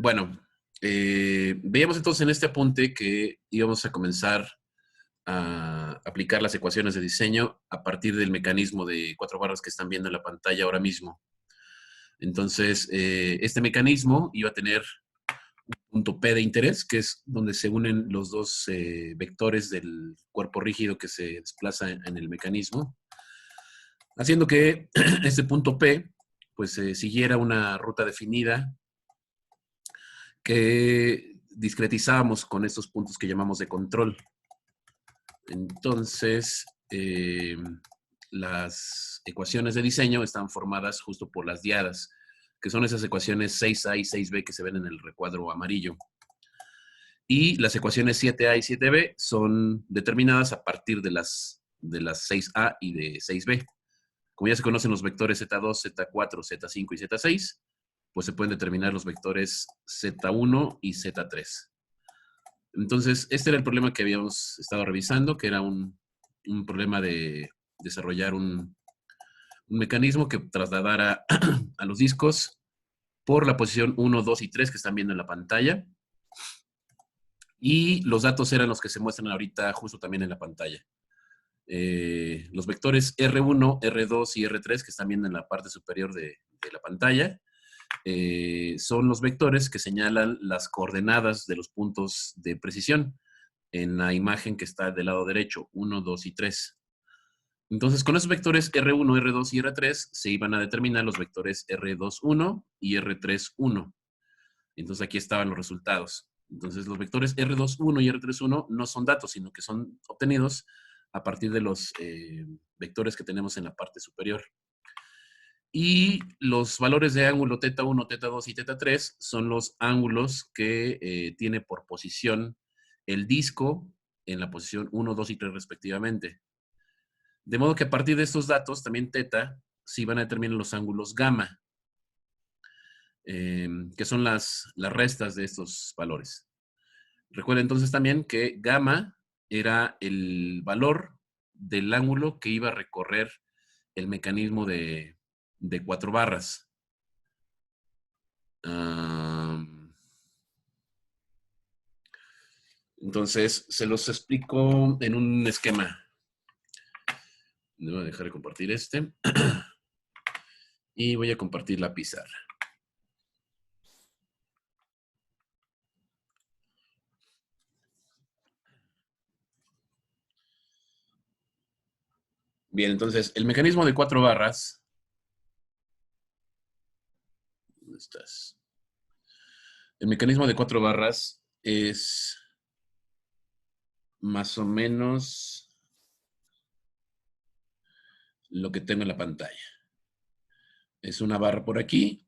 Bueno, veíamos entonces en este apunte que íbamos a comenzar a aplicar las ecuaciones de diseño a partir del mecanismo de 4 barras que están viendo en la pantalla ahora mismo. Entonces, este mecanismo iba a tener un punto P de interés, que es donde se unen los dos vectores del cuerpo rígido que se desplaza en el mecanismo, haciendo que este punto P pues siguiera una ruta definida que discretizábamos con estos puntos que llamamos de control. Entonces, las ecuaciones de diseño están formadas justo por las diadas, que son esas ecuaciones 6A y 6B que se ven en el recuadro amarillo. Y las ecuaciones 7A y 7B son determinadas a partir de las 6A y de 6B. Como ya se conocen los vectores Z2, Z4, Z5 y Z6, pues se pueden determinar los vectores Z1 y Z3. Entonces, este era el problema que habíamos estado revisando, que era un problema de desarrollar un mecanismo que trasladara a los discos por la posición 1, 2 y 3 que están viendo en la pantalla. Y los datos eran los que se muestran ahorita justo también en la pantalla. Los vectores R1, R2 y R3 que están viendo en la parte superior de la pantalla son los vectores que señalan las coordenadas de los puntos de precisión en la imagen que está del lado derecho, 1, 2 y 3. Entonces, con esos vectores R1, R2 y R3 se iban a determinar los vectores R21 y R31. Entonces, aquí estaban los resultados. Entonces, los vectores R21 y R31 no son datos, sino que son obtenidos a partir de los vectores que tenemos en la parte superior. Y los valores de ángulo θ1, θ2 y θ3 son los ángulos que tiene por posición el disco en la posición 1, 2 y 3 respectivamente. De modo que a partir de estos datos, también θ, sí van a determinar los ángulos gamma, que son las restas de estos valores. Recuerden entonces también que gamma era el valor del ángulo que iba a recorrer el mecanismo de 4 barras. Entonces, se los explico en un esquema. Me voy a dejar de compartir este. Y voy a compartir la pizarra. Bien, entonces, el mecanismo de 4 barras. ¿Dónde estás? El mecanismo de 4 barras es más o menos lo que tengo en la pantalla. Es una barra por aquí,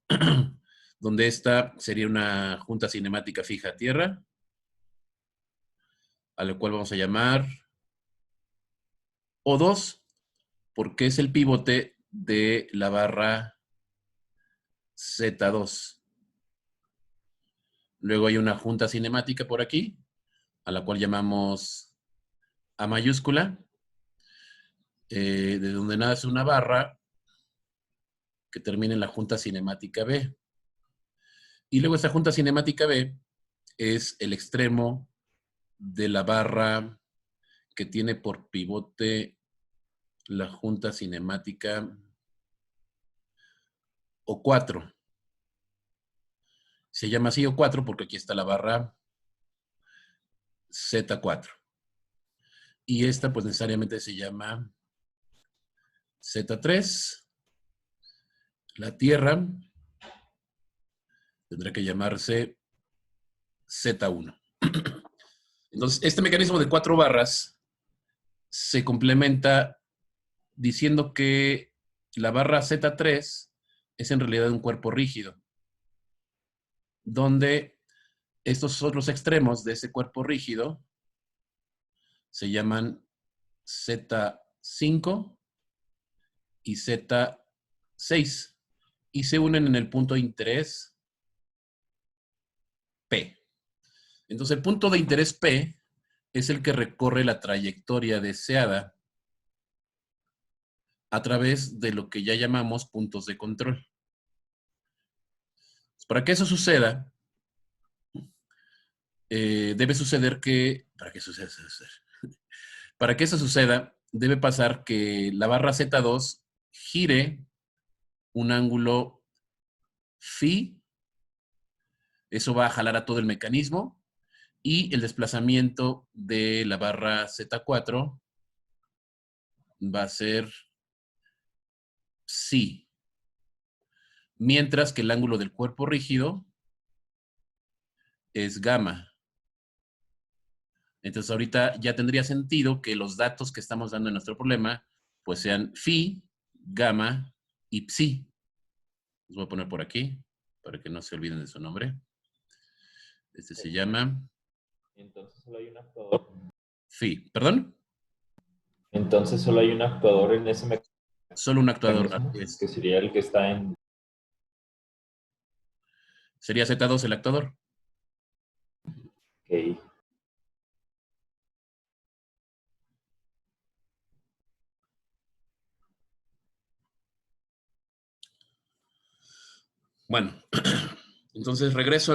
donde esta sería una junta cinemática fija a tierra, a la cual vamos a llamar O2, porque es el pivote de la barra Z2. Luego hay una junta cinemática por aquí, a la cual llamamos A mayúscula, de donde nace una barra que termina en la junta cinemática B. Y luego esta junta cinemática B es el extremo de la barra que tiene por pivote la junta cinemática O4. Se llama así O4 porque aquí está la barra Z4. Y esta pues necesariamente se llama Z3. La Tierra tendrá que llamarse Z1. Entonces, este mecanismo de 4 barras se complementa diciendo que la barra Z3 es en realidad un cuerpo rígido, donde estos otros extremos de ese cuerpo rígido se llaman Z5 y Z6 y se unen en el punto de interés P. Entonces, el punto de interés P es el que recorre la trayectoria deseada a través de lo que ya llamamos puntos de control. Para que eso suceda, debe suceder que, para que eso suceda, debe pasar que la barra Z2 gire un ángulo phi, eso va a jalar a todo el mecanismo, y el desplazamiento de la barra Z4 va a ser psi, mientras que el ángulo del cuerpo rígido es gamma. Entonces ahorita ya tendría sentido que los datos que estamos dando en nuestro problema pues sean phi, gamma y psi. Los voy a poner por aquí para que no se olviden de su nombre. Este se llama Entonces solo hay un actuador. phi. ¿Perdón? Entonces solo hay un actuador en ese Solo un actuador. mecanismo, que sería el que está en... Sería Z2 el actuador. Okay. Bueno, entonces regreso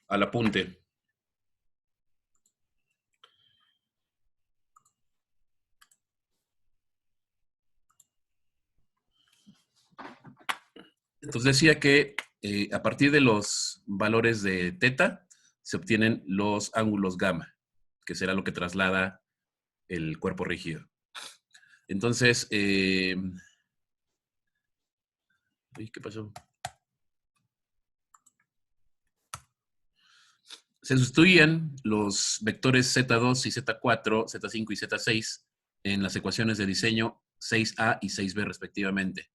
al apunte. Entonces decía que a partir de los valores de teta se obtienen los ángulos gamma, que será lo que traslada el cuerpo rígido. Entonces, ¿qué pasó? Se sustituían los vectores Z2 y Z4, Z5 y Z6 en las ecuaciones de diseño 6A y 6B respectivamente.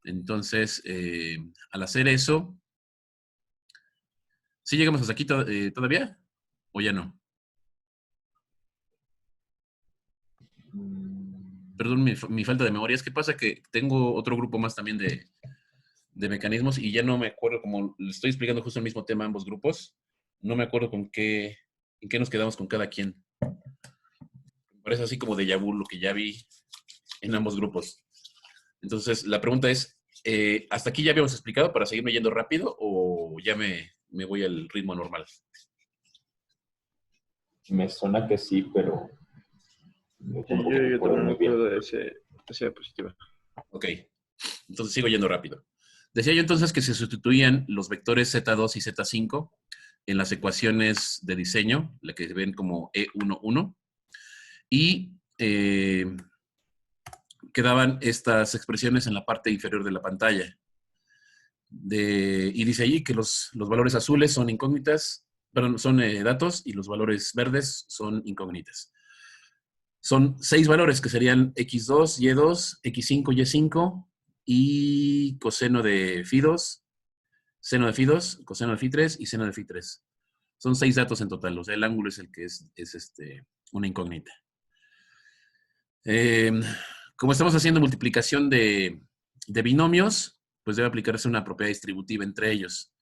Entonces, al hacer eso, ¿sí llegamos hasta aquí todavía? ¿O ya no? Perdón mi falta de memoria. Es que pasa que tengo otro grupo más también de mecanismos y ya no me acuerdo, como le estoy explicando justo el mismo tema a ambos grupos, no me acuerdo en qué nos quedamos con cada quien. Me parece así como déjà vu lo que ya vi en ambos grupos. Entonces, la pregunta es, ¿hasta aquí ya habíamos explicado para seguirme yendo rápido o ya me voy al ritmo normal? Me suena que sí, pero... Sí, yo también me acuerdo de esa diapositiva. Ok, entonces sigo yendo rápido. Decía yo entonces que se sustituían los vectores Z2 y Z5 en las ecuaciones de diseño, la que ven como E11, y quedaban estas expresiones en la parte inferior de la pantalla. Y dice allí que los valores azules son incógnitas, perdón, son datos, y los valores verdes son incógnitas. Son 6 valores que serían x2, y2, x5, y5, y coseno de phi2, seno de phi2, coseno de phi3 y seno de phi3. Son 6 datos en total, o sea, el ángulo es el que es una incógnita. Como estamos haciendo multiplicación de binomios, pues debe aplicarse una propiedad distributiva entre ellos.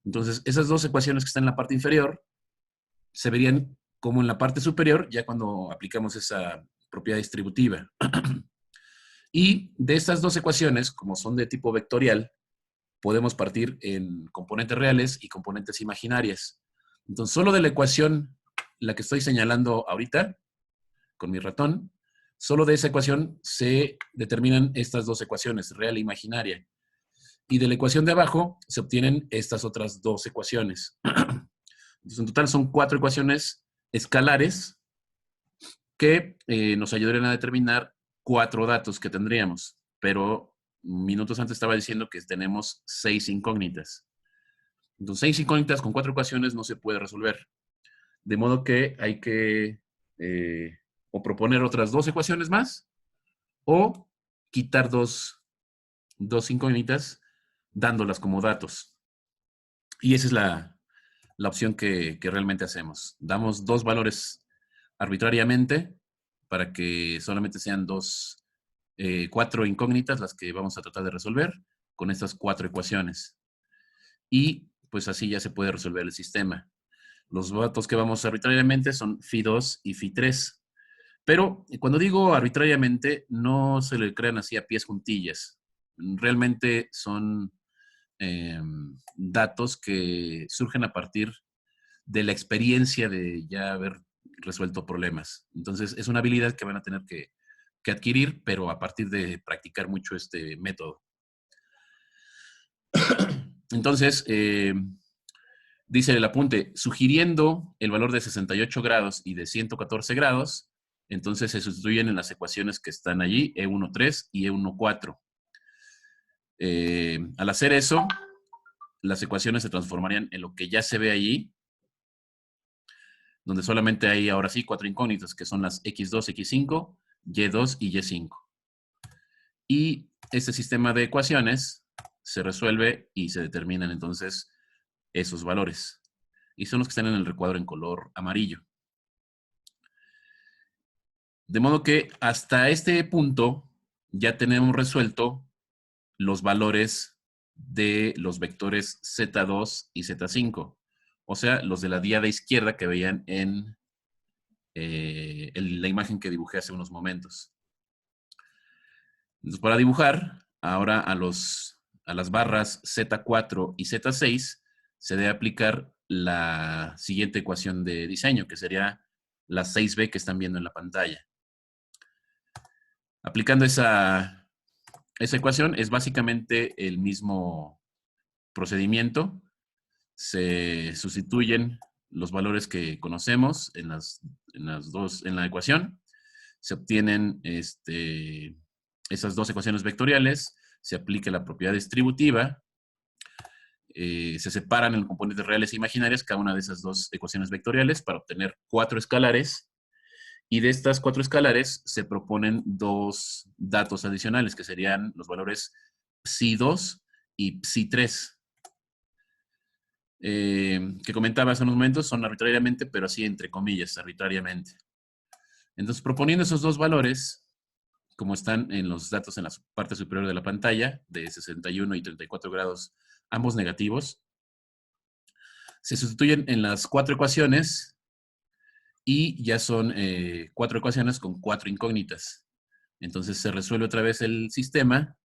Entonces, esas dos ecuaciones que están en la parte inferior se verían como en la parte superior, ya cuando aplicamos esa propiedad distributiva. Y de estas dos ecuaciones, como son de tipo vectorial, podemos partir en componentes reales y componentes imaginarias. Entonces, solo de la ecuación, la que estoy señalando ahorita, con mi ratón, solo de esa ecuación se determinan estas dos ecuaciones, real e imaginaria. Y de la ecuación de abajo se obtienen estas otras dos ecuaciones. Entonces, en total son 4 ecuaciones escalares que nos ayudarían a determinar 4 datos que tendríamos. Pero minutos antes estaba diciendo que tenemos 6 incógnitas. Entonces, 6 incógnitas con 4 ecuaciones no se puede resolver. De modo que hay que o proponer otras 2 ecuaciones más o quitar dos incógnitas dándolas como datos. Y esa es la opción que realmente hacemos. Damos 2 valores arbitrariamente para que solamente sean 4 incógnitas las que vamos a tratar de resolver con estas 4 ecuaciones. Y pues así ya se puede resolver el sistema. Los datos que vamos arbitrariamente son phi2 y phi3. Pero cuando digo arbitrariamente, no se le crean así a pies juntillas. Realmente son datos que surgen a partir de la experiencia de ya haber resuelto problemas. Entonces, es una habilidad que van a tener que adquirir, pero a partir de practicar mucho este método. Entonces, dice el apunte, sugiriendo el valor de 68 grados y de 114 grados, entonces se sustituyen en las ecuaciones que están allí, E1,3 y E1,4. Al hacer eso, las ecuaciones se transformarían en lo que ya se ve allí, donde solamente hay ahora sí 4 incógnitas, que son las X2, X5, Y2 y Y5. Y este sistema de ecuaciones se resuelve y se determinan entonces esos valores. Y son los que están en el recuadro en color amarillo. De modo que hasta este punto ya tenemos resuelto los valores de los vectores Z2 y Z5. O sea, los de la diada izquierda que veían en la imagen que dibujé hace unos momentos. Entonces, para dibujar, ahora a las barras Z4 y Z6 se debe aplicar la siguiente ecuación de diseño, que sería la 6b que están viendo en la pantalla. Aplicando esa ecuación es básicamente el mismo procedimiento. Se sustituyen los valores que conocemos en la ecuación. Se obtienen esas dos ecuaciones vectoriales, se aplica la propiedad distributiva, se separan en componentes reales e imaginarias cada una de esas dos ecuaciones vectoriales para obtener 4 escalares. Y de estas 4 escalares se proponen 2 datos adicionales, que serían los valores psi2 y psi3. Que comentaba hace unos momentos, son arbitrariamente, pero así entre comillas, arbitrariamente. Entonces, proponiendo esos 2 valores, como están en los datos en la parte superior de la pantalla, de 61 y 34 grados, ambos negativos, se sustituyen en las 4 ecuaciones y ya son 4 ecuaciones con 4 incógnitas. Entonces se resuelve otra vez el sistema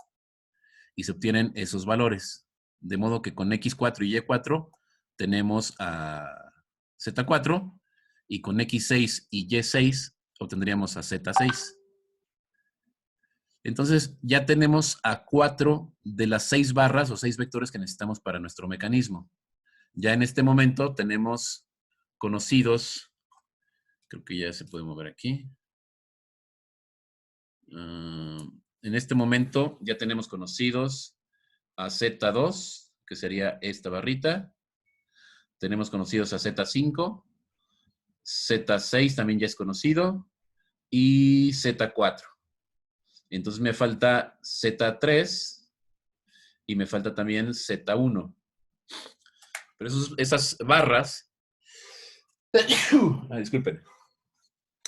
y se obtienen esos valores. De modo que con X4 y Y4 tenemos a Z4 y con X6 y Y6 obtendríamos a Z6. Entonces ya tenemos a 4 de las 6 barras o 6 vectores que necesitamos para nuestro mecanismo. Ya en este momento tenemos conocidos, creo que ya se puede mover aquí. En este momento ya tenemos conocidos a Z2, que sería esta barrita. Tenemos conocidos a Z5, Z6 también ya es conocido, y Z4. Entonces me falta Z3 y me falta también Z1. Pero esas barras, disculpen,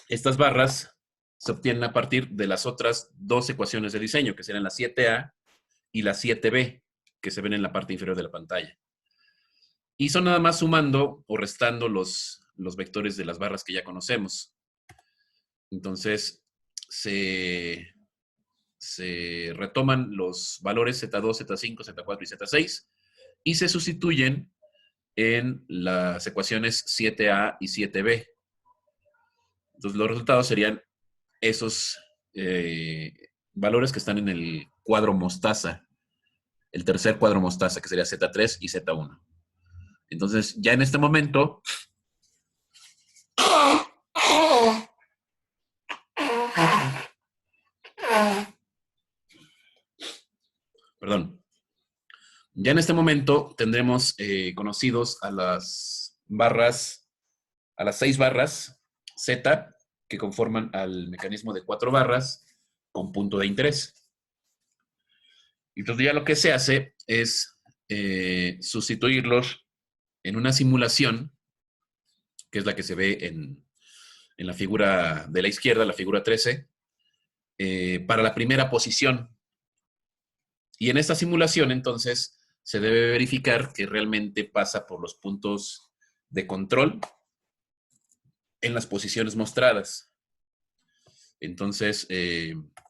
estas barras se obtienen a partir de las otras 2 ecuaciones de diseño, que serían la 7A y la 7B, que se ven en la parte inferior de la pantalla. Y son nada más sumando o restando los vectores de las barras que ya conocemos. Entonces, se retoman los valores Z2, Z5, Z4 y Z6 y se sustituyen en las ecuaciones 7A y 7B. Entonces, los resultados serían esos valores que están en el cuadro mostaza, el tercer cuadro mostaza, que sería Z3 y Z1. Entonces, ya en este momento, perdón, ya en este momento tendremos conocidos a las barras, a las 6 barras Z que conforman al mecanismo de 4 barras con punto de interés. Entonces ya lo que se hace es sustituirlos en una simulación, que es la que se ve en la figura de la izquierda, la figura 13, para la primera posición. Y en esta simulación, entonces, se debe verificar que realmente pasa por los puntos de control en las posiciones mostradas. Entonces,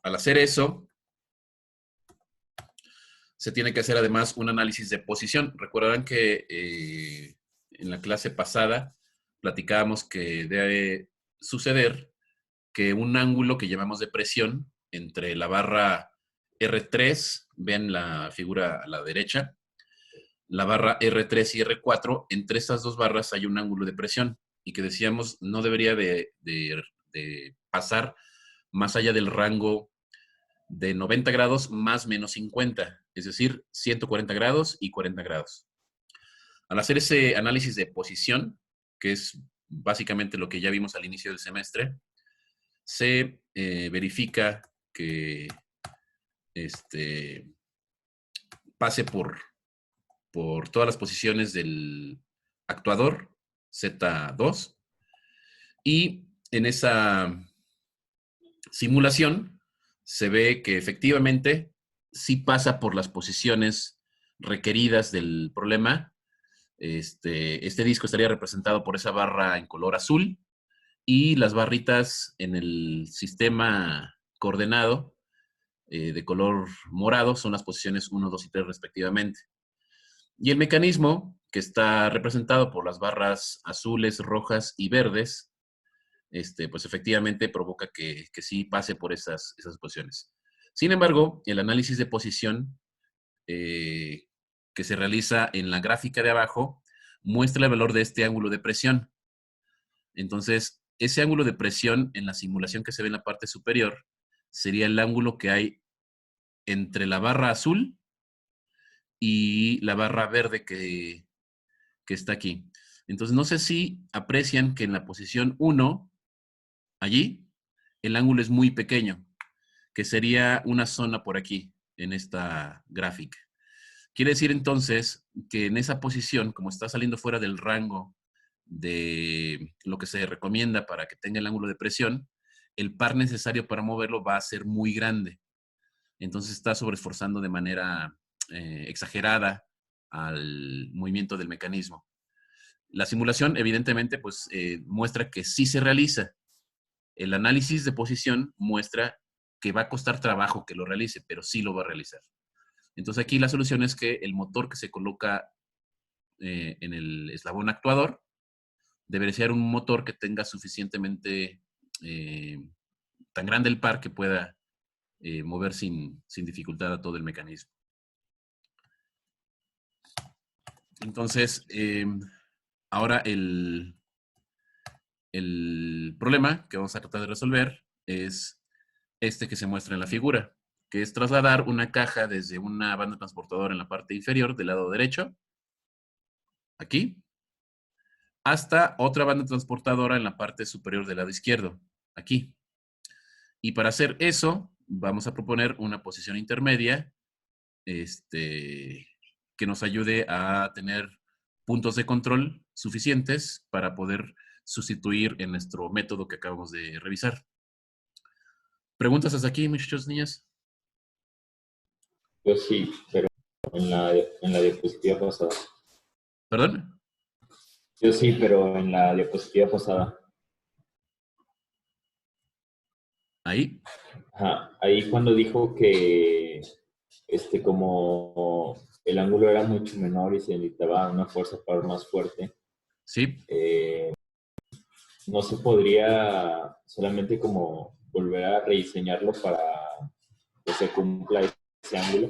al hacer eso, se tiene que hacer además un análisis de posición. Recordarán que en la clase pasada platicábamos que debe suceder que un ángulo que llamamos de presión entre la barra R3, vean la figura a la derecha, la barra R3 y R4, entre estas dos barras hay un ángulo de presión y que decíamos no debería de pasar más allá del rango de 90 grados más menos 50, es decir, 140 grados y 40 grados. Al hacer ese análisis de posición, que es básicamente lo que ya vimos al inicio del semestre, se verifica que pase por todas las posiciones del actuador Z2 y en esa simulación se ve que efectivamente sí pasa por las posiciones requeridas del problema. Este disco estaría representado por esa barra en color azul y las barritas en el sistema coordenado de color morado son las posiciones 1, 2 y 3 respectivamente. Y el mecanismo, que está representado por las barras azules, rojas y verdes, pues efectivamente provoca que sí pase por esas posiciones. Sin embargo, el análisis de posición que se realiza en la gráfica de abajo muestra el valor de este ángulo de presión. Entonces, ese ángulo de presión en la simulación que se ve en la parte superior sería el ángulo que hay entre la barra azul y la barra verde que está aquí. Entonces, no sé si aprecian que en la posición 1, allí, el ángulo es muy pequeño, que sería una zona por aquí, en esta gráfica. Quiere decir entonces que en esa posición, como está saliendo fuera del rango de lo que se recomienda para que tenga el ángulo de presión, el par necesario para moverlo va a ser muy grande. Entonces está sobreesforzando de manera exagerada al movimiento del mecanismo. La simulación, evidentemente, pues muestra que sí se realiza. El análisis de posición muestra que va a costar trabajo que lo realice, pero sí lo va a realizar. Entonces aquí la solución es que el motor que se coloca en el eslabón actuador debería ser un motor que tenga suficientemente tan grande el par que pueda mover sin dificultad a todo el mecanismo. Entonces, ahora el problema que vamos a tratar de resolver es este que se muestra en la figura, que es trasladar una caja desde una banda transportadora en la parte inferior del lado derecho, aquí, hasta otra banda transportadora en la parte superior del lado izquierdo, aquí. Y para hacer eso, vamos a proponer una posición intermedia que nos ayude a tener puntos de control suficientes para poder sustituir en nuestro método que acabamos de revisar. ¿Preguntas hasta aquí, muchachos, niñas? Yo sí, pero en la diapositiva pasada. ¿Perdón? Yo sí, pero en la diapositiva pasada. Ahí. Ajá, ahí cuando dijo que como el ángulo era mucho menor y se necesitaba una fuerza para más fuerte, Sí. no se podría solamente como volver a rediseñarlo para que se cumpla ese ángulo.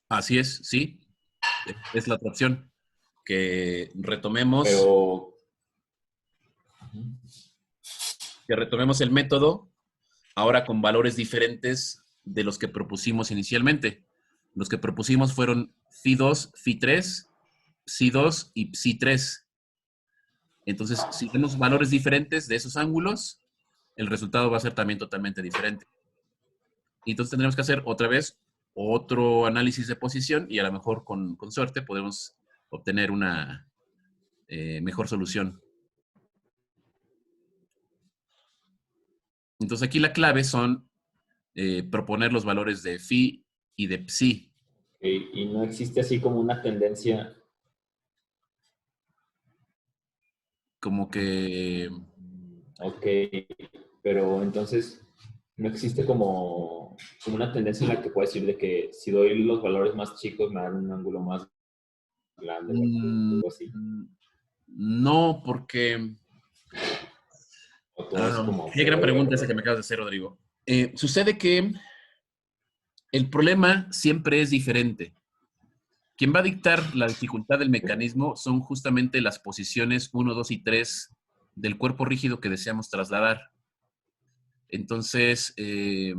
Así es, sí. Es la otra opción. Que retomemos, Pero el método ahora con valores diferentes de los que propusimos inicialmente. Los que propusimos fueron Phi2, Phi3, Psi2 y Psi3. Entonces, si tenemos valores diferentes de esos ángulos, el resultado va a ser también totalmente diferente. Y entonces tendremos que hacer otra vez otro análisis de posición y a lo mejor con suerte podemos obtener una mejor solución. Entonces aquí la clave son proponer los valores de phi y de psi. y no existe así como una tendencia. Como que... Ok, pero entonces no existe como una tendencia en la que puedo decir de que si doy los valores más chicos me dan un ángulo más grande o Mm, algo así. no, porque... O todo es qué como gran prueba y pregunta esa error. que me acabas de hacer, Rodrigo. Sucede que el problema siempre es diferente. Quien va a dictar la dificultad del mecanismo son justamente las posiciones 1, 2 y 3 del cuerpo rígido que deseamos trasladar. Entonces, el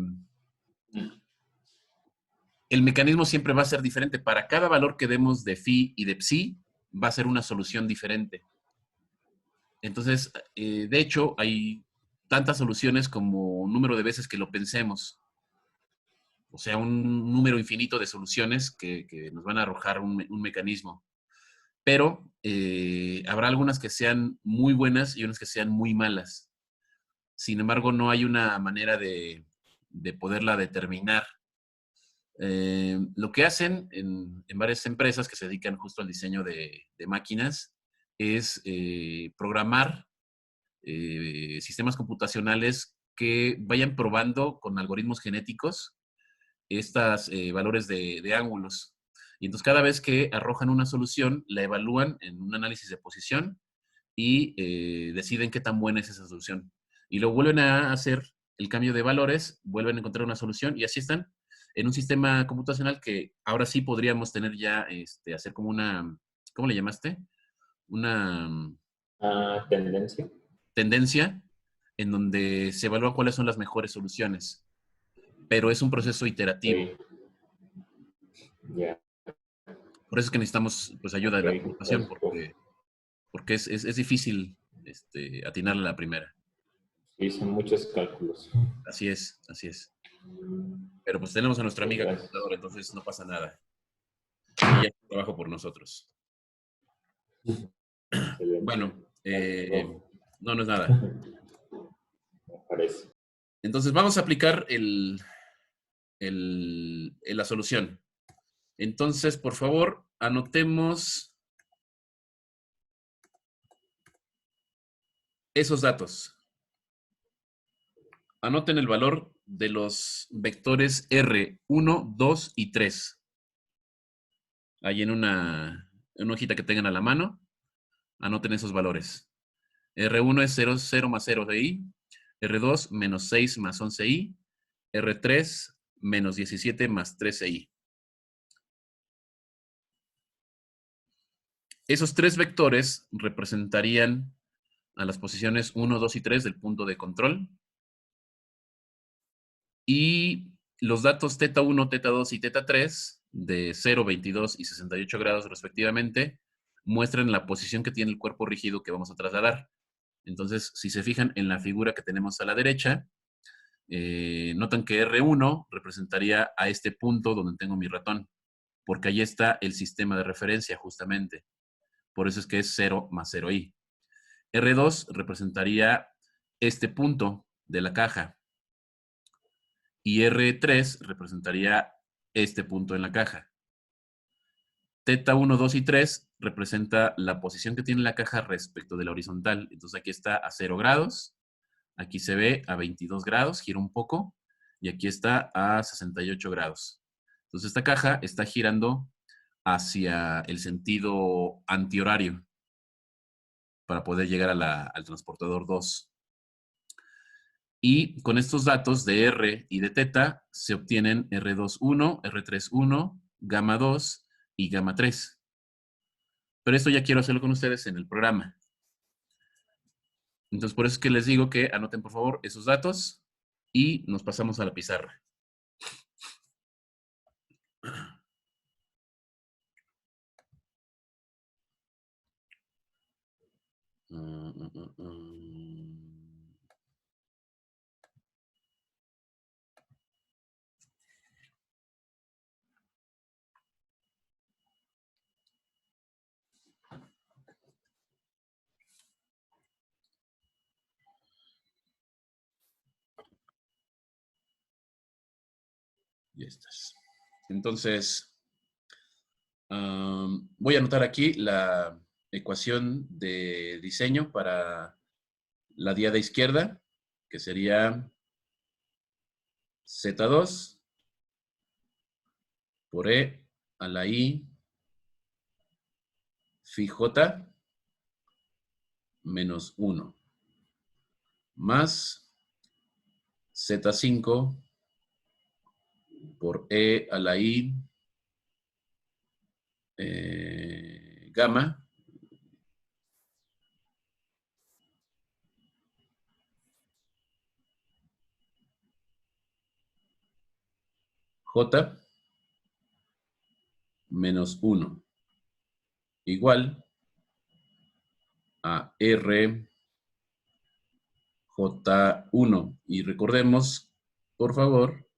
mecanismo siempre va a ser diferente. Para cada valor que demos de phi y de psi, va a ser una solución diferente. Entonces, de hecho, hay tantas soluciones como un número de veces que lo pensemos. O sea, un número infinito de soluciones que nos van a arrojar un mecanismo. Pero habrá algunas que sean muy buenas y unas que sean muy malas. Sin embargo, no hay una manera de poderla determinar. Lo que hacen en varias empresas que se dedican justo al diseño de máquinas es programar sistemas computacionales que vayan probando con algoritmos genéticos estos valores de ángulos. Y entonces cada vez que arrojan una solución, la evalúan en un análisis de posición y deciden qué tan buena es esa solución. Y luego vuelven a hacer el cambio de valores, vuelven a encontrar una solución y así están en un sistema computacional que ahora sí podríamos tener ya, hacer como una, ¿cómo le llamaste? Una Tendencia. tendencia en donde se evalúa cuáles son las mejores soluciones, pero es un proceso iterativo. Ok, ya, Por eso es que necesitamos pues, ayuda ok. de la computación, Uf, porque es difícil atinarle a la primera. sí, son muchos cálculos. Así es, así es. Pero pues tenemos a nuestra Ok, amiga gracias. computadora, entonces no pasa nada. Ella hace trabajo por nosotros. Excelente. Bueno, Gracias, profe. no, no es nada. Me parece. Entonces vamos a aplicar la solución. Entonces, por favor, anotemos esos datos. Anoten el valor de los vectores R1, 2 y 3. Ahí en una hojita que tengan a la mano, anoten esos valores. R1 es 0, 0 más 0 de I. R2 menos 6 más 11i. R3 menos 17 más 13i. Esos tres vectores representarían a las posiciones 1, 2 y 3 del punto de control. Y los datos θ1, θ2 y θ3 de 0, 22 y 68 grados respectivamente muestran la posición que tiene el cuerpo rígido que vamos a trasladar. Entonces, si se fijan en la figura que tenemos a la derecha, notan que R1 representaría a este punto donde tengo mi ratón, porque ahí está el sistema de referencia justamente. Por eso es que es 0 más 0i. R2 representaría este punto de la caja y R3 representaría este punto en la caja. Teta 1, 2 y 3 representa la posición que tiene la caja respecto de la horizontal. Entonces aquí está a 0 grados, aquí se ve a 22 grados, gira un poco, y aquí está a 68 grados. Entonces esta caja está girando hacia el sentido antihorario para poder llegar al transportador 2. Y con estos datos de R y de teta se obtienen R21, R31, gamma 2 y gamma 3. Pero esto ya quiero hacerlo con ustedes en el programa. Entonces por eso es que les digo que anoten por favor esos datos y nos pasamos a la pizarra. Ya estás. Entonces, voy a anotar aquí la ecuación de diseño para la diada izquierda, que sería Z2 por E a la I phi J menos 1 más Z5 por E a la I gamma J menos 1 igual a R J1. Y recordemos, por favor,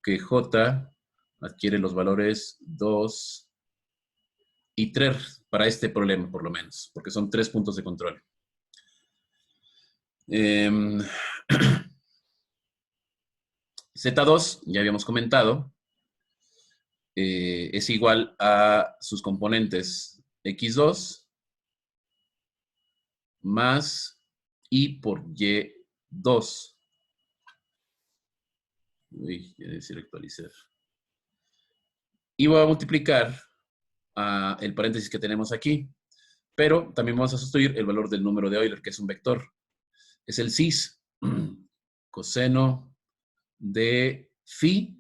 que J adquiere los valores 2 y 3 para este problema, por lo menos, porque son 3 puntos de control. Z2, ya habíamos comentado, es igual a sus componentes X2 más I por Y2. Uy, quiere decir actualizar. Y voy a multiplicar el paréntesis que tenemos aquí, pero también vamos a sustituir el valor del número de Euler, que es un vector. Es el cis, coseno de phi,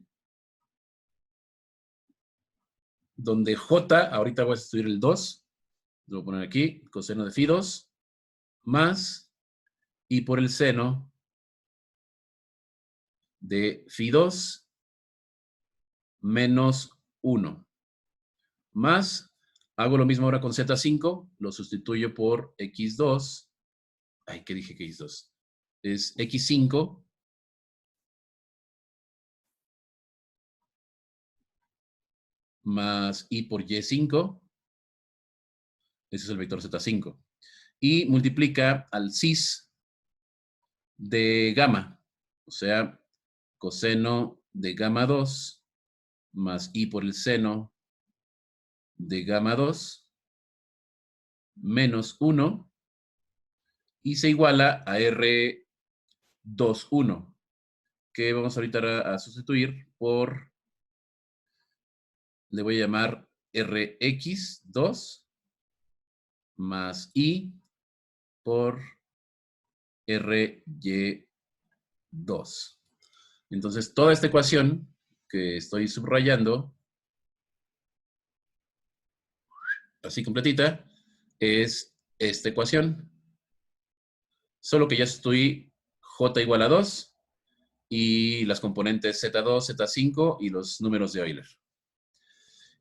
donde J, ahorita voy a sustituir el 2, lo voy a poner aquí, coseno de phi 2, más I por el seno de phi 2 menos 1. Más, hago lo mismo ahora con Z5, lo sustituyo por X2. Ay, ¿qué dije que X2? Es X5 más I por Y5. Ese es el vector Z5. Y multiplica al cis de gamma. O sea, coseno de gamma 2 más I por el seno de gamma 2 menos 1 y se iguala a R21, que vamos ahorita a sustituir por, le voy a llamar Rx2 más I por Ry2. Entonces, toda esta ecuación que estoy subrayando, así completita, es esta ecuación. Solo que ya estoy J igual a 2 y las componentes Z2, Z5 y los números de Euler.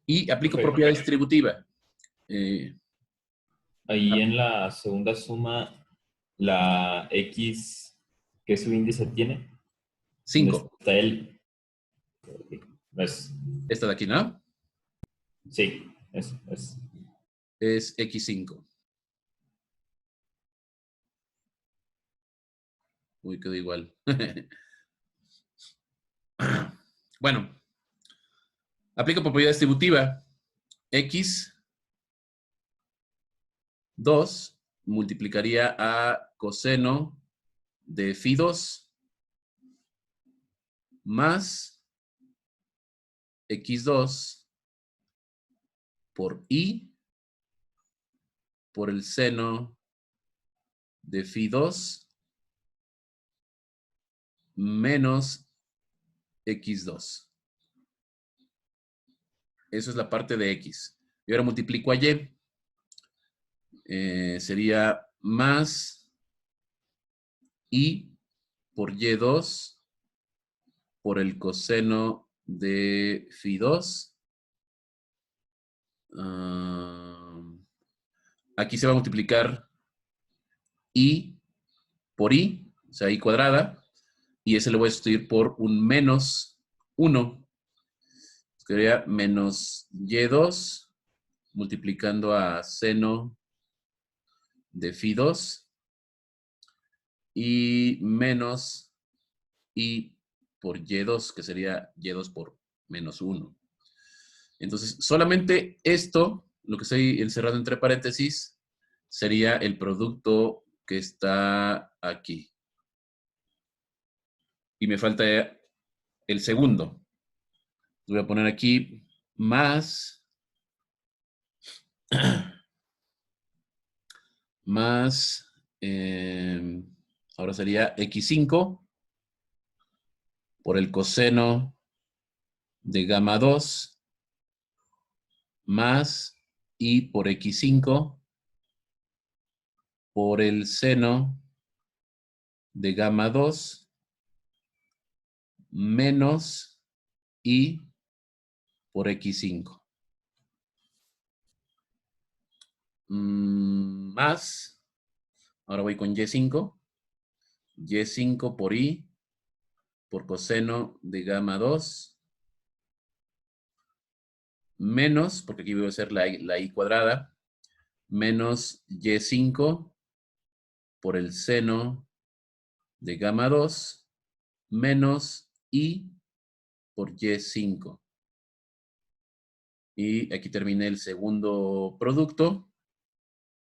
Y aplico propiedad distributiva. Ahí en la segunda suma, la X, ¿qué subíndice tiene? 5. Está el... Es, Esta de aquí, ¿no? sí, Es X5. Uy, quedó igual. Bueno, aplico propiedad distributiva. X2 multiplicaría a coseno de phi 2 más X2 por I por el seno de phi 2 menos X2. Eso es la parte de X. Y ahora multiplico a Y. Sería más I por Y2 por el coseno de phi 2. Aquí se va a multiplicar I por I, o sea, I cuadrada, y ese le voy a sustituir por un menos 1. Sería menos Y2 multiplicando a seno de phi 2 y menos I por Y2, que sería Y2 por menos 1. Entonces, solamente esto, lo que estoy encerrado entre paréntesis, sería el producto que está aquí. Y me falta el segundo. Voy a poner aquí más ahora sería x5 por el coseno de gamma 2 más y por x5 por el seno de gamma 2 menos y por x5. Más, ahora voy con y5. Y5 por i por coseno de gamma 2 menos, porque aquí voy a hacer la i cuadrada, menos y5 por el seno de gamma 2 menos i por y5. Y aquí terminé el segundo producto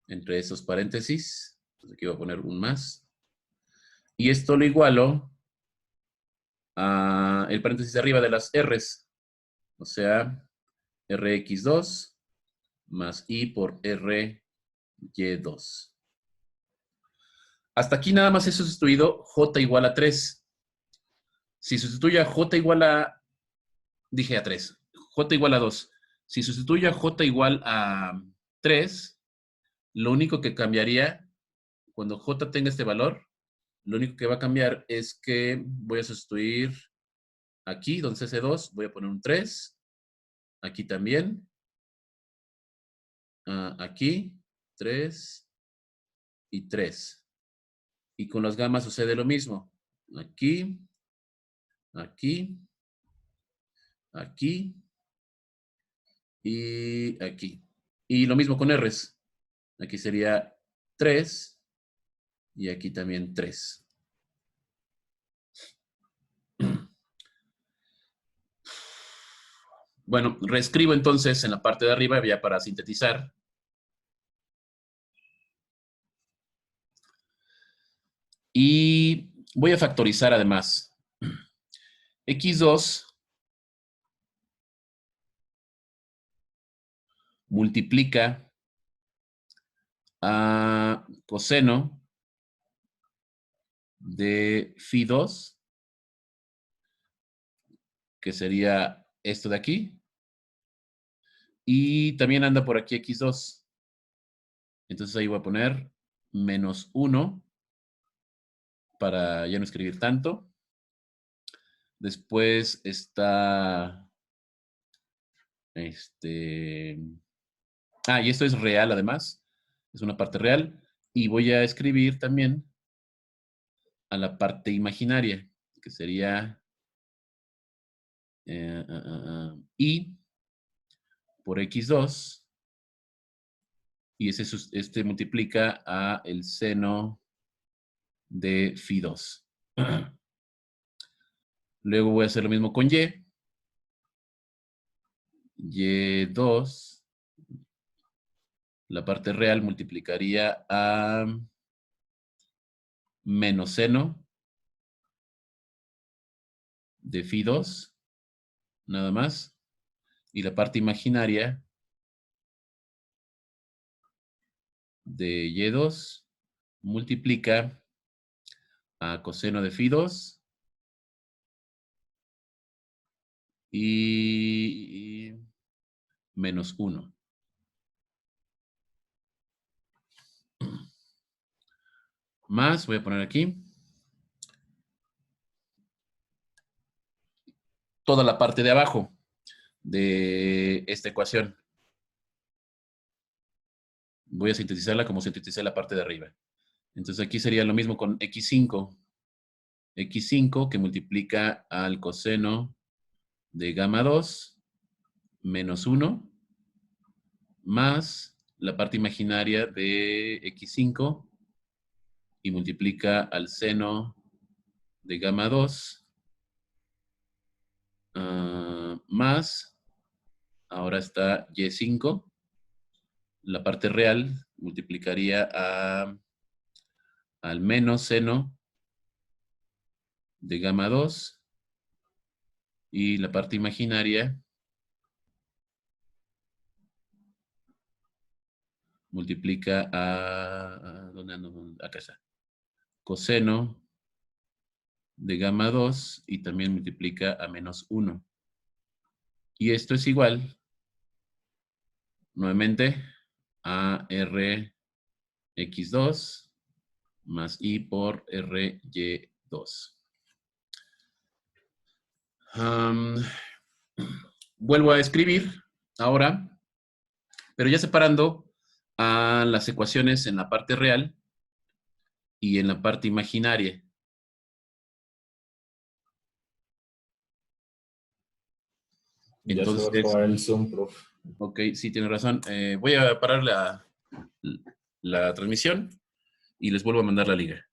entre esos paréntesis. Entonces aquí voy a poner un más. Y esto lo igualo a el paréntesis de arriba de las r's. O sea, rx2 más i por ry2. Hasta aquí nada más he sustituido j igual a 3. Si sustituyo a j igual a... Dije a 3. J igual a 2. Si sustituyo a j igual a 3, lo único que cambiaría cuando j tenga este valor, lo único que va a cambiar es que voy a sustituir aquí, donde es ese2, voy a poner un 3. Aquí también. Aquí, 3 y 3. Y con las gamas sucede lo mismo. Aquí, aquí, aquí y aquí. Y lo mismo con R's. Aquí sería 3 y aquí también 3. Bueno, reescribo entonces en la parte de arriba ya para sintetizar. Y voy a factorizar además. X2 multiplica a coseno de phi2, que sería esto de aquí. Y también anda por aquí x2. Entonces ahí voy a poner menos 1 para ya no escribir tanto. Después está y esto es real además. Es una parte real. Y voy a escribir también a la parte imaginaria, que sería i por x2. Y este multiplica a el seno de phi2. Luego voy a hacer lo mismo con y. Y2, la parte real multiplicaría a menos seno de phi2, nada más. Y la parte imaginaria de y2 multiplica a coseno de phi2 y menos 1. Más, voy a poner aquí toda la parte de abajo de esta ecuación. Voy a sintetizarla como sinteticé la parte de arriba. Entonces aquí sería lo mismo con x5. x5 que multiplica al coseno de gamma 2 menos 1 más la parte imaginaria de x5 y multiplica al seno de gamma 2 más, ahora está y5, la parte real multiplicaría al menos seno de gamma 2 Y la parte imaginaria multiplica ¿dónde ando? Acá está. Coseno de gamma 2 y también multiplica a menos 1. Y esto es igual, nuevamente, a Rx2 más I por Ry2. Vuelvo a escribir ahora, pero ya separando a las ecuaciones en la parte real y en la parte imaginaria. Ya se va a Entonces, acabar el Zoom, prof. ok, sí, tiene razón. Voy a parar la transmisión y les vuelvo a mandar la liga.